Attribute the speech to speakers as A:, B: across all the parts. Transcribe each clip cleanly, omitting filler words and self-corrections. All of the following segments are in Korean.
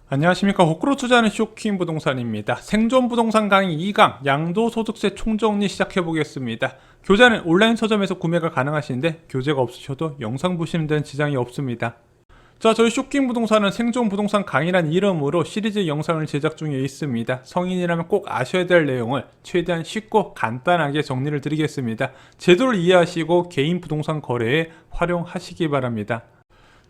A: 안녕하십니까. 호크로 투자하는 쇼킹 부동산입니다. 생존 부동산 강의 2강 양도소득세 총정리 시작해 보겠습니다. 교재는 온라인 서점에서 구매가 가능하신데 교재가 없으셔도 영상 보시는 데는 지장이 없습니다. 자, 저희 쇼킹 부동산은 생존 부동산 강의란 이름으로 시리즈 영상을 제작 중에 있습니다. 성인이라면 꼭 아셔야 될 내용을 최대한 쉽고 간단하게 정리를 드리겠습니다. 제도를 이해하시고 개인 부동산 거래에 활용하시기 바랍니다.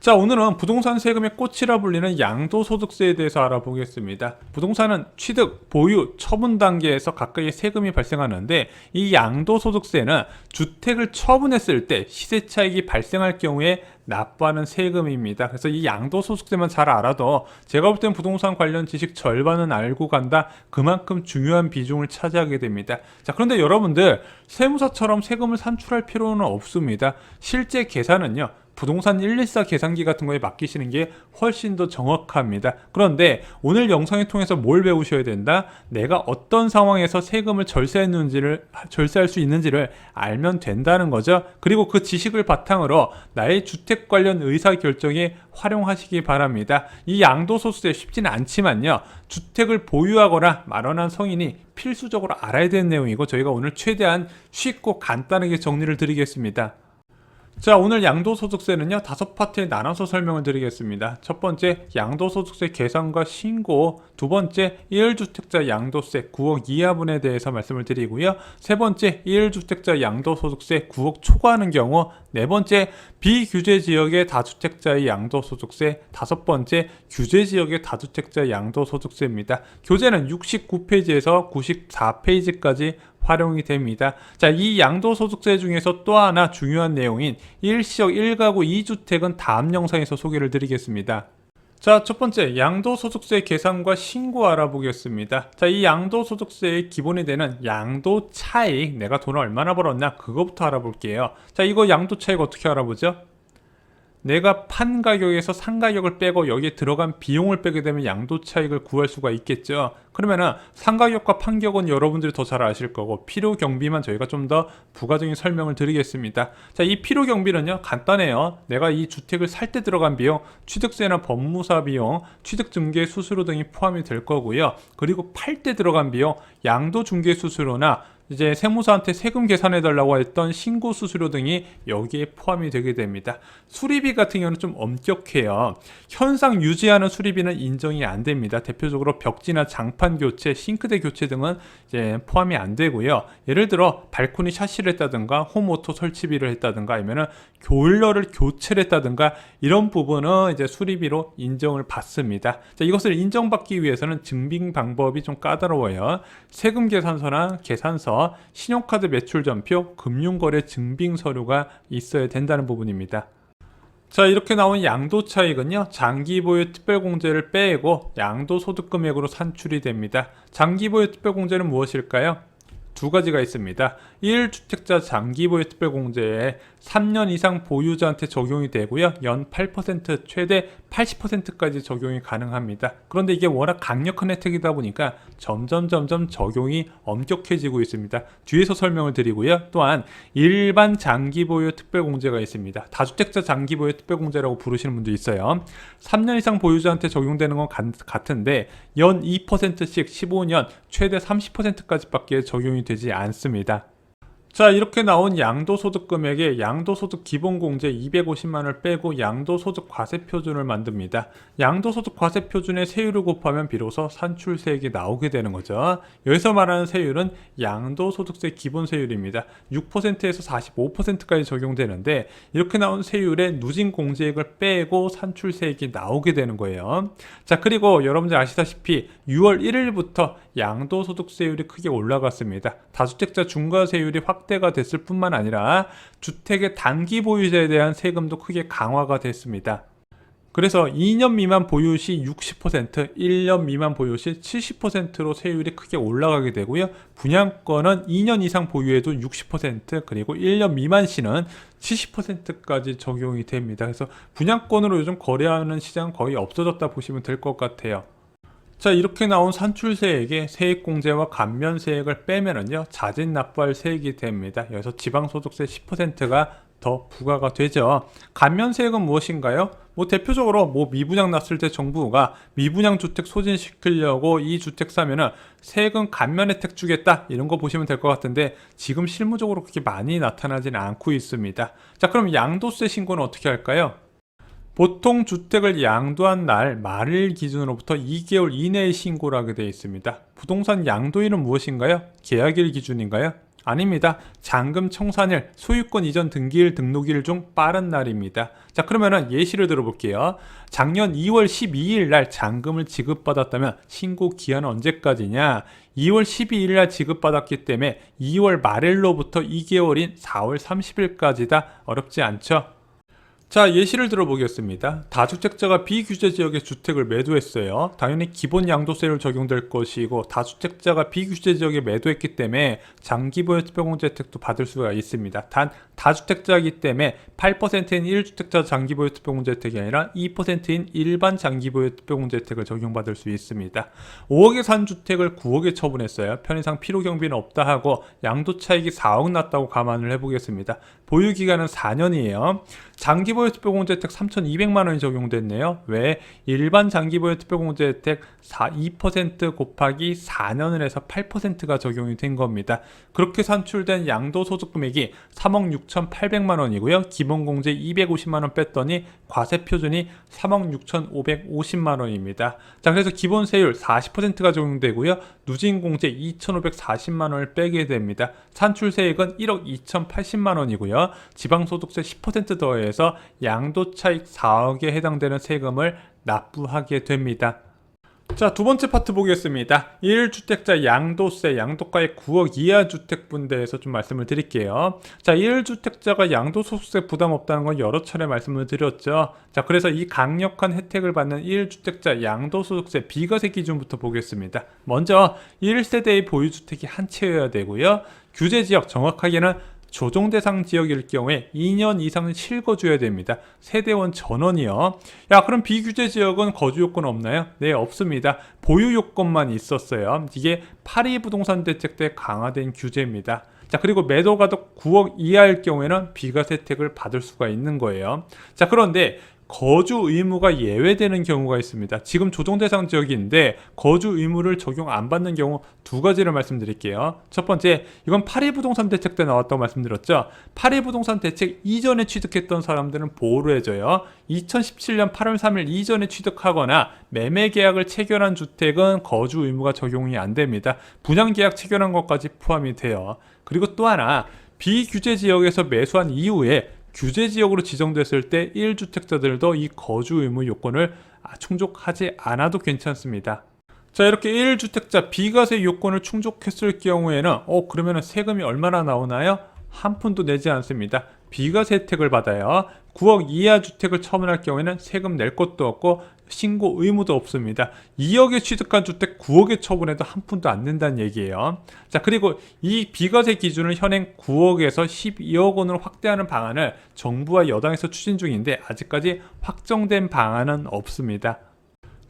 A: 자, 오늘은 부동산 세금의 꽃이라 불리는 양도소득세에 대해서 알아보겠습니다. 부동산은 취득, 보유, 처분 단계에서 각각의 세금이 발생하는데 이 양도소득세는 주택을 처분했을 때 시세 차익이 발생할 경우에 납부하는 세금입니다. 그래서 이 양도소득세만 잘 알아도 제가 볼 땐 부동산 관련 지식 절반은 알고 간다. 그만큼 중요한 비중을 차지하게 됩니다. 자, 그런데 여러분들 세무사처럼 세금을 산출할 필요는 없습니다. 실제 계산은요, 부동산 114 계산기 같은 거에 맡기시는 게 훨씬 더 정확합니다. 그런데 오늘 영상을 통해서 뭘 배우셔야 된다? 내가 어떤 상황에서 세금을 절세할 수 있는지를 알면 된다는 거죠. 그리고 그 지식을 바탕으로 나의 주택 관련 의사결정에 활용하시기 바랍니다. 이 양도소득세 쉽지는 않지만요, 주택을 보유하거나 마련한 성인이 필수적으로 알아야 되는 내용이고 저희가 오늘 최대한 쉽고 간단하게 정리를 드리겠습니다. 자, 오늘 양도소득세는요 5파트에 나눠서 설명을 드리겠습니다. 첫 번째, 양도소득세 계산과 신고. 두 번째, 1주택자 양도세 9억 이하분에 대해서 말씀을 드리고요. 세 번째, 1주택자 양도소득세 9억 초과하는 경우. 네 번째, 비규제지역의 다주택자의 양도소득세. 다섯 번째, 규제지역의 다주택자 양도소득세입니다. 교재는 69페이지에서 94페이지까지 활용이 됩니다. 자, 이 양도소득세 중에서 또 하나 중요한 내용인 일시적 1가구 2주택은 다음 영상에서 소개를 드리겠습니다. 자, 첫 번째, 양도소득세 계산과 신고 알아보겠습니다. 자, 이 양도소득세의 기본이 되는 양도차익, 내가 돈을 얼마나 벌었나 그거부터 알아볼게요. 자, 이거 양도차익 어떻게 알아보죠? 내가 판 가격에서 산 가격을 빼고 여기에 들어간 비용을 빼게 되면 양도차익을 구할 수가 있겠죠. 그러면은 산 가격과 판 가격은 여러분들이 더 잘 아실 거고 필요 경비만 저희가 좀 더 부가적인 설명을 드리겠습니다. 자, 이 필요 경비는요 간단해요. 내가 이 주택을 살 때 들어간 비용, 취득세나 법무사 비용, 취득증계 수수료 등이 포함이 될 거고요. 그리고 팔 때 들어간 비용, 양도중개 수수료나 이제 세무사한테 세금 계산해 달라고 했던 신고 수수료 등이 여기에 포함이 되게 됩니다. 수리비 같은 경우는 좀 엄격해요. 현상 유지하는 수리비는 인정이 안 됩니다. 대표적으로 벽지나 장판 교체, 싱크대 교체 등은 이제 포함이 안 되고요. 예를 들어 발코니 샤시를 했다든가 홈오토 설치비를 했다든가 아니면은 보일러를 교체를 했다든가 이런 부분은 이제 수리비로 인정을 받습니다. 자, 이것을 인정받기 위해서는 증빙 방법이 좀 까다로워요. 세금 계산서나 계산서, 신용카드 매출 전표, 금융거래 증빙 서류가 있어야 된다는 부분입니다. 자, 이렇게 나온 양도차익은요 장기보유 특별공제를 빼고 양도소득 금액으로 산출이 됩니다. 장기보유 특별공제는 무엇일까요? 두 가지가 있습니다. 1주택자 장기보유 특별공제에 3년 이상 보유자한테 적용이 되고요. 연 8% 최대 80%까지 적용이 가능합니다. 그런데 이게 워낙 강력한 혜택이다 보니까 점점 적용이 엄격해지고 있습니다. 뒤에서 설명을 드리고요. 또한 일반 장기보유 특별공제가 있습니다. 다주택자 장기보유 특별공제라고 부르시는 분도 있어요. 3년 이상 보유자한테 적용되는 건 같은데 연 2%씩 15년 최대 30%까지 밖에 적용이 되지 않습니다. 자, 이렇게 나온 양도소득 금액에 양도소득 기본공제 250만원을 빼고 양도소득 과세표준을 만듭니다. 양도소득 과세표준에 세율을 곱하면 비로소 산출세액이 나오게 되는 거죠. 여기서 말하는 세율은 양도소득세 기본세율입니다. 6%에서 45%까지 적용되는데 이렇게 나온 세율에 누진공제액을 빼고 산출세액이 나오게 되는 거예요. 자, 그리고 여러분들 아시다시피 6월 1일부터 양도소득세율이 크게 올라갔습니다. 다주택자 중과세율이 확대가 됐을 뿐만 아니라 주택의 단기 보유자에 대한 세금도 크게 강화가 됐습니다. 그래서 2년 미만 보유 시 60%, 1년 미만 보유 시 70%로 세율이 크게 올라가게 되고요. 분양권은 2년 이상 보유해도 60%, 그리고 1년 미만 시는 70%까지 적용이 됩니다. 그래서 분양권으로 요즘 거래하는 시장 거의 없어졌다 보시면 될 것 같아요. 자, 이렇게 나온 산출세액에 세액공제와 감면세액을 빼면은요 자진 납부할 세액이 됩니다. 여기서 지방소득세 10%가 더 부과가 되죠. 감면세액은 무엇인가요? 대표적으로 미분양 났을 때 정부가 미분양 주택 소진시키려고 이 주택 사면은 세금 감면 혜택 주겠다 이런 거 보시면 될 것 같은데 지금 실무적으로 그렇게 많이 나타나지는 않고 있습니다. 자, 그럼 양도세 신고는 어떻게 할까요? 보통 주택을 양도한 날 말일 기준으로부터 2개월 이내에 신고를 하게 되어 있습니다. 부동산 양도일은 무엇인가요? 계약일 기준인가요? 아닙니다. 잔금 청산일, 소유권 이전 등기일, 등록일 중 빠른 날입니다. 자, 그러면은 예시를 들어볼게요. 작년 2월 12일 날 잔금을 지급받았다면 신고 기한은 언제까지냐? 2월 12일 날 지급받았기 때문에 2월 말일로부터 2개월인 4월 30일까지다. 어렵지 않죠? 자, 예시를 들어보겠습니다. 다주택자가 비규제 지역에 주택을 매도했어요. 당연히 기본 양도세를 적용될 것이고 다주택자가 비규제 지역에 매도했기 때문에 장기보유 특별공제 혜택도 받을 수가 있습니다. 단 다주택자이기 때문에 8%인 1주택자 장기보유 특별공제 혜택이 아니라 2%인 일반 장기보유 특별공제 혜택을 적용받을 수 있습니다. 5억에 산 주택을 9억에 처분했어요. 편의상 필요경비는 없다 하고 양도차익이 4억 났다고 감안을 해보겠습니다. 보유기간은 4년이에요. 장기보유 특별공제 혜택 3,200만 원이 적용됐네요. 왜? 일반 장기보유 특별공제 혜택 2% 곱하기 4년을 해서 8%가 적용이 된 겁니다. 그렇게 산출된 양도소득 금액이 3억 6,800만 원이고요. 기본공제 250만 원 뺐더니 과세표준이 3억 6,550만 원입니다. 자, 그래서 기본세율 40%가 적용되고요. 누진공제 2,540만 원을 빼게 됩니다. 산출세액은 1억 2,080만 원이고요. 지방소득세 10% 더해서 양도차익 4억에 해당되는 세금을 납부하게 됩니다. 자, 두 번째 파트 보겠습니다. 1주택자 양도세, 양도가액 9억 이하 주택분 대해서 좀 말씀을 드릴게요. 자, 1주택자가 양도소득세 부담 없다는 건 여러 차례 말씀을 드렸죠. 자, 그래서 이 강력한 혜택을 받는 1주택자 양도소득세 비과세 기준부터 보겠습니다. 먼저 1세대의 보유주택이 한 채여야 되고요. 규제지역, 정확하게는 조정 대상 지역일 경우에 2년 이상 실거주해야 됩니다. 세대원 전원이요. 야, 그럼 비규제 지역은 거주 요건 없나요? 네, 없습니다. 보유 요건만 있었어요. 이게 파리 부동산 대책 때 강화된 규제입니다. 자, 그리고 매도가도 9억 이하일 경우에는 비과세 혜택을 받을 수가 있는 거예요. 자, 그런데 거주 의무가 예외되는 경우가 있습니다. 지금 조정 대상 지역인데 거주 의무를 적용 안 받는 경우 두 가지를 말씀드릴게요. 첫 번째, 이건 파리 부동산 대책 때 나왔다고 말씀드렸죠. 파리 부동산 대책 이전에 취득했던 사람들은 보호를 해줘요. 2017년 8월 3일 이전에 취득하거나 매매 계약을 체결한 주택은 거주 의무가 적용이 안 됩니다. 분양 계약 체결한 것까지 포함이 돼요. 그리고 또 하나, 비규제 지역에서 매수한 이후에 규제 지역으로 지정됐을 때 1주택자들도 이 거주 의무 요건을 충족하지 않아도 괜찮습니다. 자, 이렇게 1주택자 비과세 요건을 충족했을 경우에는 그러면 세금이 얼마나 나오나요? 한 푼도 내지 않습니다. 비과세 혜택을 받아요. 9억 이하 주택을 처분할 경우에는 세금 낼 것도 없고 신고 의무도 없습니다. 2억에 취득한 주택 9억에 처분해도 한 푼도 안 낸다는 얘기예요. 자, 그리고 이 비과세 기준을 현행 9억에서 12억 원으로 확대하는 방안을 정부와 여당에서 추진 중인데 아직까지 확정된 방안은 없습니다.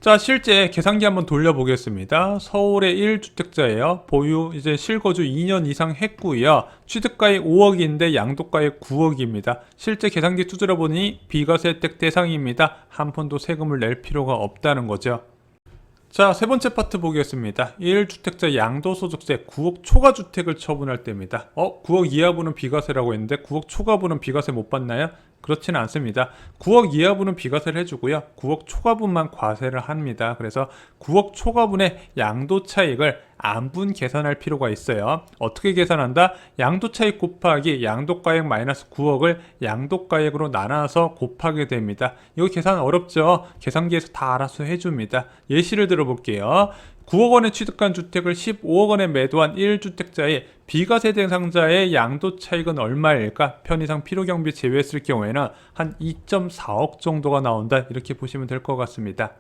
A: 자, 실제 계산기 한번 돌려보겠습니다. 서울의 1주택자예요. 보유 이제 실거주 2년 이상 했고요. 취득가액 5억인데 양도가액 9억입니다. 실제 계산기 두드려 보니 비과세 혜택 대상입니다. 한 푼도 세금을 낼 필요가 없다는 거죠. 자, 세 번째 파트 보겠습니다. 1주택자 양도소득세 9억 초과주택을 처분할 때입니다. 9억 이하분은 비과세라고 했는데 9억 초과분은 비과세 못 받나요? 그렇지는 않습니다. 9억 이하분은 비과세를 해주고요. 9억 초과분만 과세를 합니다. 그래서 9억 초과분의 양도차익을 안분 계산할 필요가 있어요. 어떻게 계산한다? 양도차익 곱하기 양도가액 마이너스 9억을 양도가액으로 나눠서 곱하게 됩니다. 이거 계산 어렵죠? 계산기에서 다 알아서 해줍니다. 예시를 들어볼게요. 9억 원에 취득한 주택을 15억 원에 매도한 1주택자의 비과세 대상자의 양도 차익은 얼마일까? 편의상 필요경비 제외했을 경우에는 한 2.4억 정도가 나온다. 이렇게 보시면 될 것 같습니다.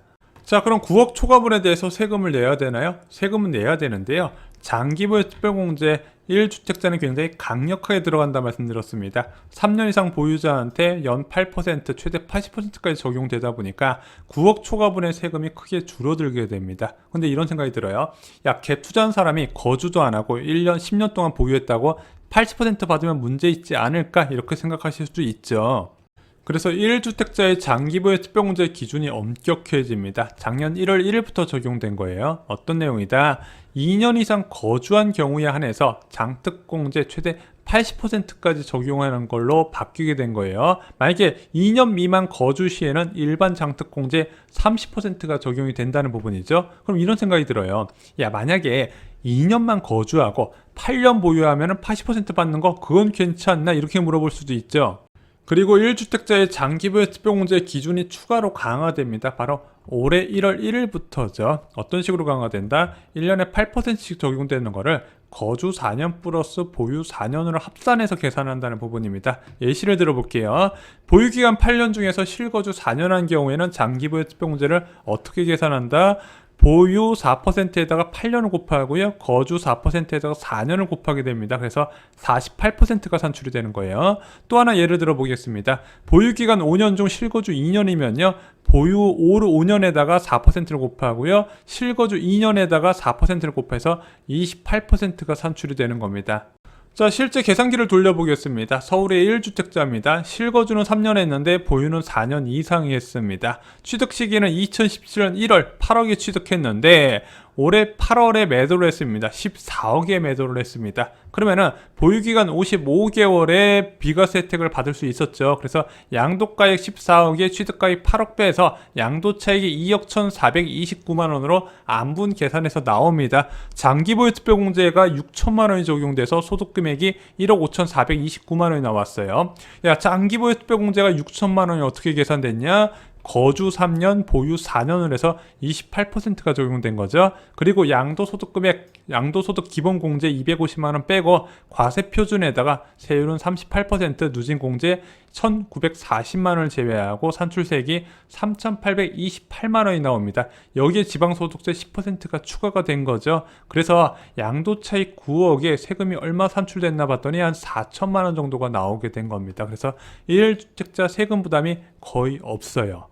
A: 자, 그럼 9억 초과분에 대해서 세금을 내야 되나요? 세금은 내야 되는데요. 장기보유 특별공제 1주택자는 굉장히 강력하게 들어간다 말씀드렸습니다. 3년 이상 보유자한테 연 8% 최대 80%까지 적용되다 보니까 9억 초과분의 세금이 크게 줄어들게 됩니다. 근데 이런 생각이 들어요. 야, 갭 투자한 사람이 거주도 안 하고 1년 10년 동안 보유했다고 80% 받으면 문제 있지 않을까 이렇게 생각하실 수도 있죠. 그래서 1주택자의 장기부의 특별공제 기준이 엄격해집니다. 작년 1월 1일부터 적용된 거예요. 어떤 내용이다? 2년 이상 거주한 경우에 한해서 장특공제 최대 80%까지 적용하는 걸로 바뀌게 된 거예요. 만약에 2년 미만 거주 시에는 일반 장특공제 30%가 적용이 된다는 부분이죠. 그럼 이런 생각이 들어요. 야, 만약에 2년만 거주하고 8년 보유하면 80% 받는 거 그건 괜찮나? 이렇게 물어볼 수도 있죠. 그리고 1주택자의 장기부의 특별공제 기준이 추가로 강화됩니다. 바로 올해 1월 1일부터죠. 어떤 식으로 강화된다? 1년에 8%씩 적용되는 거를 거주 4년 플러스 보유 4년으로 합산해서 계산한다는 부분입니다. 예시를 들어볼게요. 보유기간 8년 중에서 실거주 4년 한 경우에는 장기부의 특별공제를 어떻게 계산한다? 보유 4%에다가 8년을 곱하고요. 거주 4%에다가 4년을 곱하게 됩니다. 그래서 48%가 산출이 되는 거예요. 또 하나 예를 들어 보겠습니다. 보유기간 5년 중 실거주 2년이면요. 보유 5년에다가 4%를 곱하고요. 실거주 2년에다가 4%를 곱해서 28%가 산출이 되는 겁니다. 자, 실제 계산기를 돌려보겠습니다. 서울의 1주택자입니다. 실거주는 3년 했는데 보유는 4년 이상 했습니다. 취득 시기는 2017년 1월 8억에 취득했는데 올해 8월에 매도를 했습니다. 14억에 매도를 했습니다. 그러면은 보유기간 55개월에 비과세 혜택을 받을 수 있었죠. 그래서 양도가액 14억에 취득가액 8억 빼서 양도차익이 2억 1,429만 원으로 안분 계산해서 나옵니다. 장기보유 특별공제가 6천만 원이 적용돼서 소득금액이 1억 5,429만 원이 나왔어요. 야, 장기보유 특별공제가 6천만 원이 어떻게 계산됐냐? 거주 3년, 보유 4년을 해서 28%가 적용된 거죠. 그리고 양도소득금액, 양도소득 기본공제 250만원 빼고 과세표준에다가 세율은 38%, 누진공제 1,940만원을 제외하고 산출세액이 3,828만원이 나옵니다. 여기에 지방소득세 10%가 추가가 된 거죠. 그래서 양도차익 9억에 세금이 얼마 산출됐나 봤더니 한 4천만원 정도가 나오게 된 겁니다. 그래서 1주택자 세금 부담이 거의 없어요.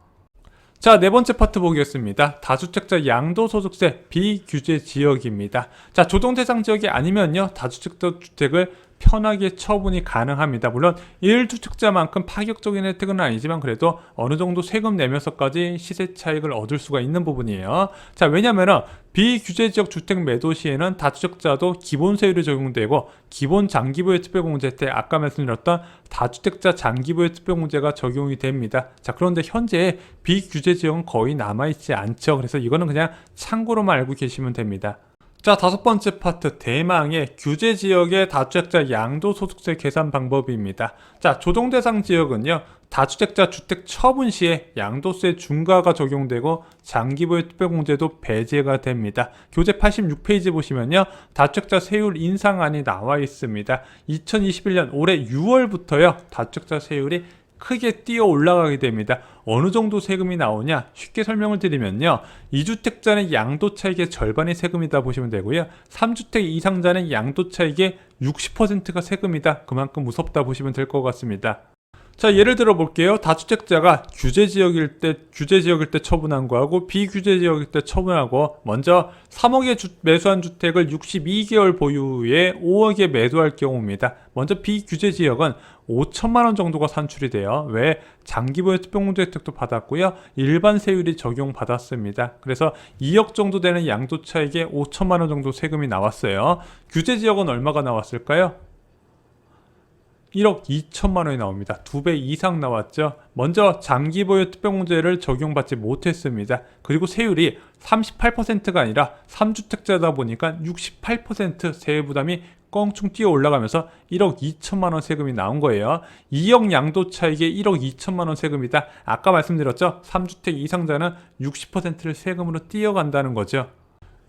A: 자, 네 번째 파트 보겠습니다. 다주택자 양도소득세 비규제 지역입니다. 자, 조정대상 지역이 아니면요, 다주택자 주택을 편하게 처분이 가능합니다. 물론 1주택자만큼 파격적인 혜택은 아니지만 그래도 어느 정도 세금 내면서까지 시세 차익을 얻을 수가 있는 부분이에요. 자, 왜냐면은 비규제지역 주택 매도 시에는 다주택자도 기본세율이 적용되고 기본 장기부의 특별공제 때 아까 말씀드렸던 다주택자 장기부의 특별공제가 적용이 됩니다. 자, 그런데 현재 비규제지역은 거의 남아있지 않죠. 그래서 이거는 그냥 참고로만 알고 계시면 됩니다. 자, 다섯 번째 파트, 대망의 규제지역의 다주택자 양도소득세 계산 방법입니다. 자, 조정대상 지역은요, 다주택자 주택 처분 시에 양도세 중과가 적용되고 장기부의 특별공제도 배제가 됩니다. 교재 86페이지 보시면요, 다주택자 세율 인상안이 나와 있습니다. 2021년 올해 6월부터요, 다주택자 세율이 크게 뛰어 올라가게 됩니다. 어느 정도 세금이 나오냐? 쉽게 설명을 드리면요, 2주택자는 양도차익의 절반이 세금이다 보시면 되고요, 3주택 이상자는 양도차익의 60%가 세금이다, 그만큼 무섭다 보시면 될 것 같습니다. 자, 예를 들어 볼게요. 다주택자가 규제지역일 때 처분한 거하고 비규제지역일 때 처분하고, 먼저 3억에 매수한 주택을 62개월 보유 후에 5억에 매도할 경우입니다. 먼저 비규제지역은 5천만 원 정도가 산출이 돼요. 왜? 장기보유 특별공제 혜택도 받았고요, 일반 세율이 적용받았습니다. 그래서 2억 정도 되는 양도차익에 5천만 원 정도 세금이 나왔어요. 규제지역은 얼마가 나왔을까요? 1억 2천만 원이 나옵니다. 2배 이상 나왔죠. 먼저 장기보유 특별공제를 적용받지 못했습니다. 그리고 세율이 38%가 아니라 3주택자다 보니까 68% 세액 부담이 껑충 뛰어 올라가면서 1억 2천만 원 세금이 나온 거예요. 2억 양도 차익에 1억 2천만 원 세금이다. 아까 말씀드렸죠. 3주택 이상자는 60%를 세금으로 뛰어간다는 거죠.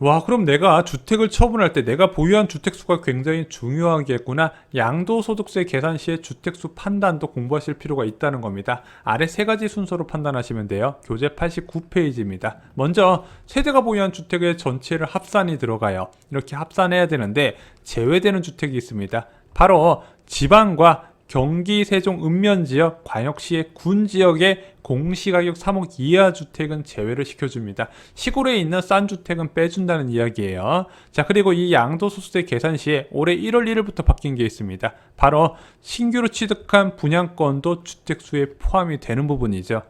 A: 와, 그럼 내가 주택을 처분할 때 내가 보유한 주택수가 굉장히 중요하겠구나. 양도소득세 계산 시에 주택수 판단도 공부하실 필요가 있다는 겁니다. 아래 세 가지 순서로 판단하시면 돼요. 교재 89페이지입니다. 먼저 세대가 보유한 주택의 전체를 합산이 들어가요. 이렇게 합산해야 되는데 제외되는 주택이 있습니다. 바로 지방과 경기 세종 읍면지역, 광역시의 군지역의 공시가격 3억 이하 주택은 제외를 시켜줍니다. 시골에 있는 싼 주택은 빼준다는 이야기예요. 자, 그리고 이 양도소득세 계산 시에 올해 1월 1일부터 바뀐 게 있습니다. 바로 신규로 취득한 분양권도 주택수에 포함이 되는 부분이죠.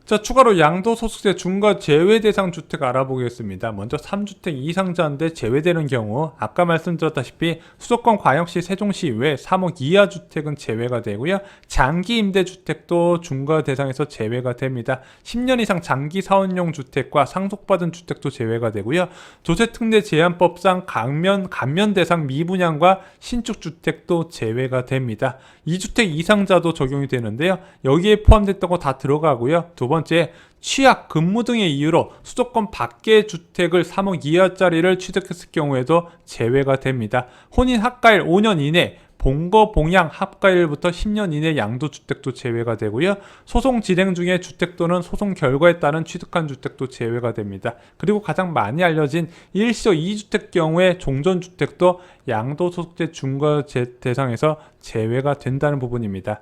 A: 자, 추가로 양도소득세 중과 제외 대상 주택 알아보겠습니다. 먼저 3주택 이상자인데 제외되는 경우 아까 말씀드렸다시피 수도권 광역시 세종시 외 3억 이하 주택은 제외가 되고요. 장기 임대 주택도 중과 대상에서 제외가 됩니다. 10년 이상 장기 사원용 주택과 상속받은 주택도 제외가 되고요. 조세특례 제한법상 감면 대상 미분양과 신축 주택도 제외가 됩니다. 2주택 이상자도 적용이 되는데요. 여기에 포함됐다고 다 들어가고요. 두 번째, 취약, 근무 등의 이유로 수도권 밖의 주택을 3억 이하짜리를 취득했을 경우에도 제외가 됩니다. 혼인 합가일 5년 이내, 본거 봉양 합가일부터 10년 이내 양도주택도 제외가 되고요. 소송 진행 중에 주택 또는 소송 결과에 따른 취득한 주택도 제외가 됩니다. 그리고 가장 많이 알려진 일시적 2주택 경우에 종전주택도 양도소득세 중과 대상에서 제외가 된다는 부분입니다.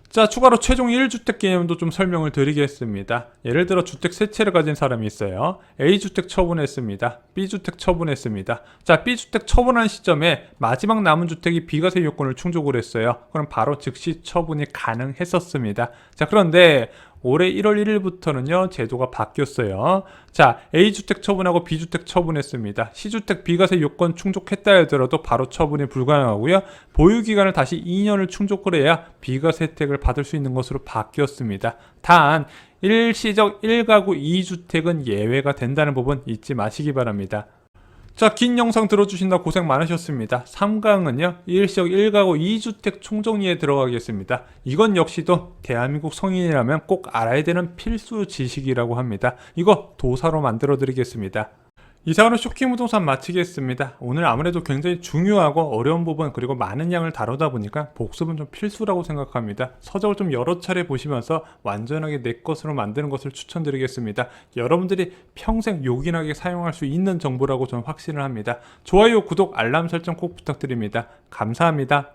A: 자, 추가로 최종 1주택 개념도 좀 설명을 드리겠습니다. 예를 들어 주택 세 채를 가진 사람이 있어요. A주택 처분했습니다. B주택 처분했습니다. 자, B주택 처분한 시점에 마지막 남은 주택이 비과세 요건을 충족을 했어요. 그럼 바로 즉시 처분이 가능했었습니다. 자, 그런데 올해 1월 1일부터는요, 제도가 바뀌었어요. 자, A주택 처분하고 B주택 처분했습니다. C주택 비과세 요건 충족했다 하더라도 바로 처분이 불가능하고요. 보유기간을 다시 2년을 충족을 해야 비과세 혜택을 받을 수 있는 것으로 바뀌었습니다. 단, 일시적 1가구 2주택은 예외가 된다는 부분 잊지 마시기 바랍니다. 자, 긴 영상 들어주신다 고생 많으셨습니다. 3강은요, 일시적 1가구 2주택 총정리에 들어가겠습니다. 이건 역시도 대한민국 성인이라면 꼭 알아야 되는 필수 지식이라고 합니다. 이거 도사로 만들어 드리겠습니다. 이상으로 쇼킹 부동산 마치겠습니다. 오늘 아무래도 굉장히 중요하고 어려운 부분 그리고 많은 양을 다루다 보니까 복습은 좀 필수라고 생각합니다. 서적을 좀 여러 차례 보시면서 완전하게 내 것으로 만드는 것을 추천드리겠습니다. 여러분들이 평생 요긴하게 사용할 수 있는 정보라고 저는 확신을 합니다. 좋아요, 구독, 알람 설정 꼭 부탁드립니다. 감사합니다.